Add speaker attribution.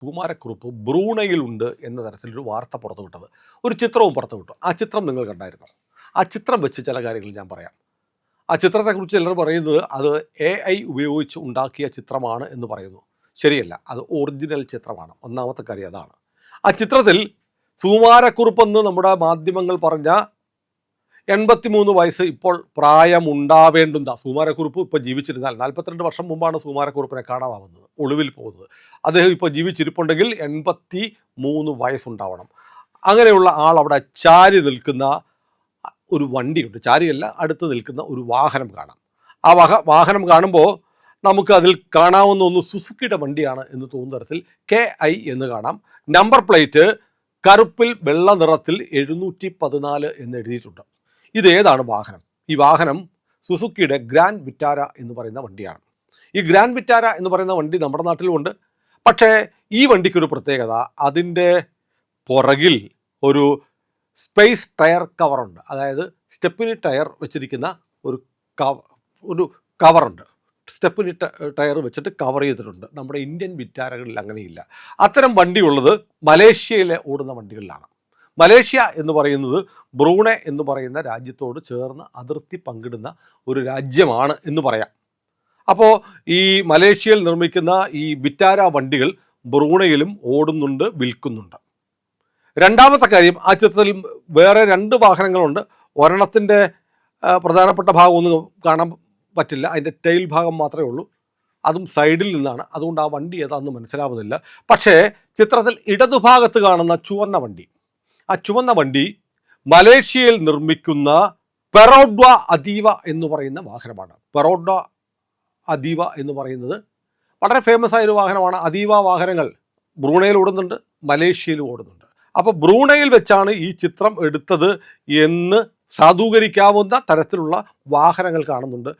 Speaker 1: കുമാരക്കുറുപ്പ് ബ്രൂണയിലുണ്ട് എന്ന തരത്തിലൊരു വാർത്ത പുറത്തുവിട്ടത്. ഒരു ചിത്രവും പുറത്തുവിട്ടു. ആ ചിത്രം നിങ്ങൾ കണ്ടായിരുന്നോ? ആ ചിത്രം വെച്ച് ചില കാര്യങ്ങൾ ഞാൻ പറയാം. ആ ചിത്രത്തെക്കുറിച്ച് ചിലർ പറയുന്നത് അത് AI ഉപയോഗിച്ച് ഉണ്ടാക്കിയ ചിത്രമാണ് എന്ന് പറയുന്നു. ശരിയല്ല, അത് ഒറിജിനൽ ചിത്രമാണ്. ഒന്നാമത്തെ കാര്യം അതാണ്. ആ ചിത്രത്തിൽ സുകുമാരക്കുറുപ്പെന്ന് നമ്മുടെ മാധ്യമങ്ങൾ പറഞ്ഞ 83 വയസ്സ് ഇപ്പോൾ പ്രായമുണ്ടാവേണ്ടുന്ന സുകുമാരക്കുറുപ്പ് ഇപ്പോൾ ജീവിച്ചിരുന്നാൽ 42 വർഷം മുമ്പാണ് സുകുമാരക്കുറുപ്പിനെ കാണാതാവുന്നത്, ഒളിവിൽ പോകുന്നത്. അദ്ദേഹം ഇപ്പോൾ ജീവിച്ചിരിപ്പുണ്ടെങ്കിൽ 83 വയസ്സുണ്ടാവണം. അങ്ങനെയുള്ള ആൾ അവിടെ ചാരി നിൽക്കുന്ന ഒരു വണ്ടിയുണ്ട്. ചാരിയല്ല, അടുത്ത് നിൽക്കുന്ന ഒരു വാഹനം കാണാം. ആ വാഹനം കാണുമ്പോൾ നമുക്ക് അതിൽ കാണാവുന്ന ഒന്ന് സുസുക്കിയുടെ വണ്ടിയാണ് എന്ന് തോന്നുന്ന തരത്തിൽ KI എന്ന് കാണാം. നമ്പർ പ്ലേറ്റ് കറുപ്പിൽ വെള്ള നിറത്തിൽ 714 എന്ന് എഴുതിയിട്ടുണ്ട്. ഇതേതാണ് വാഹനം? ഈ വാഹനം സുസുക്കിയുടെ ഗ്രാൻഡ് വിറ്റാര എന്ന് പറയുന്ന വണ്ടിയാണ്. ഈ ഗ്രാൻഡ് വിറ്റാര എന്ന് പറയുന്ന വണ്ടി നമ്മുടെ നാട്ടിലുമുണ്ട്. പക്ഷേ ഈ വണ്ടിക്കൊരു പ്രത്യേകത, അതിൻ്റെ പുറകിൽ ഒരു സ്പേസ് ടയർ കവറുണ്ട്. അതായത് സ്റ്റെപ്പിനി ടയർ വെച്ചിരിക്കുന്ന ഒരു കവറുണ്ട്. സ്റ്റെപ്പിനി ടയർ വെച്ചിട്ട് കവർ ചെയ്തിട്ടുണ്ട്. നമ്മുടെ ഇന്ത്യൻ വിറ്റാരകളിൽ അങ്ങനെയില്ല. അത്തരം വണ്ടിയുള്ളത് മലേഷ്യയിലെ ഓടുന്ന വണ്ടികളിലാണ്. മലേഷ്യ എന്ന് പറയുന്നത് ബ്രൂണെ എന്ന് പറയുന്ന രാജ്യത്തോട് ചേർന്ന് അതിർത്തി പങ്കിടുന്ന ഒരു രാജ്യമാണ് എന്ന് പറയാം. അപ്പോൾ ഈ മലേഷ്യയിൽ നിർമ്മിക്കുന്ന ഈ വിറ്റാര വണ്ടികൾ ബ്രൂണയിലും ഓടുന്നുണ്ട്, വിൽക്കുന്നുണ്ട്. രണ്ടാമത്തെ കാര്യം, ആ ചിത്രത്തിൽ വേറെ 2 വാഹനങ്ങളുണ്ട്. ഒരെണ്ണത്തിൻ്റെ പ്രധാനപ്പെട്ട ഭാഗമൊന്നും കാണാൻ പറ്റില്ല, അതിൻ്റെ ടെയിൽ ഭാഗം മാത്രമേ ഉള്ളൂ. അതും സൈഡിൽ നിന്നാണ്, അതുകൊണ്ട് ആ വണ്ടി ഏതാണെന്ന് മനസ്സിലാവുന്നില്ല. പക്ഷേ ചിത്രത്തിൽ ഇടതുഭാഗത്ത് കാണുന്ന ചുവന്ന വണ്ടി, ആ ചുവന്ന വണ്ടി മലേഷ്യയിൽ നിർമ്മിക്കുന്ന പെറോഡ്വ അതീവ എന്ന് പറയുന്ന വാഹനമാണ്. പെറോഡ്വ അതീവ എന്ന് പറയുന്നത് വളരെ ഫേമസ് ആയൊരു വാഹനമാണ്. അതീവ വാഹനങ്ങൾ ബ്രൂണയിൽ ഓടുന്നുണ്ട്, മലേഷ്യയിലും ഓടുന്നുണ്ട്. അപ്പോൾ ബ്രൂണയിൽ വെച്ചാണ് ഈ ചിത്രം എടുത്തത് എന്ന് സാധൂകരിക്കാവുന്ന തരത്തിലുള്ള വാഹനങ്ങൾ കാണുന്നുണ്ട്.